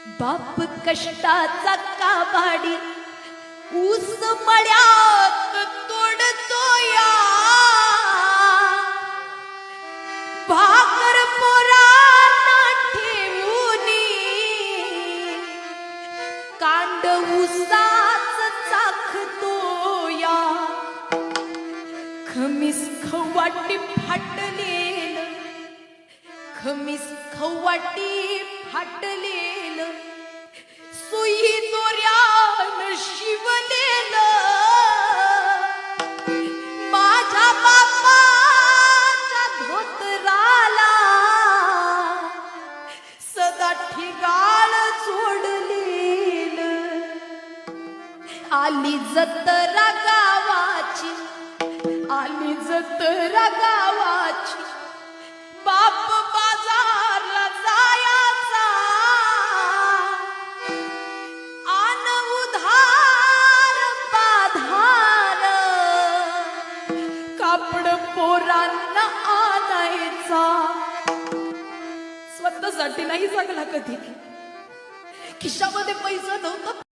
बाप कष्टाचा काबाडी ऊस मळ्यात तोडतोया, भाकर पोरांना ठेवूनी कांड ऊसाच चाखतोया। खमीस खवाटी फाटलेल, खमीस खवाटी फाटलेल, सुई दोऱ्यान शिवलेल, माझ्या बापाच्या धोतराला सदा ठिगाळ जोडलेल। आली जत्रा गावाची, आली जत्रा गावाची, बाप बाजारला जायाचा, आन उधार पाधार, कापड पोरांना आणायचा। स्वतःसाठी नाही जगला कधी, खिशामध्ये पैसा नव्हता।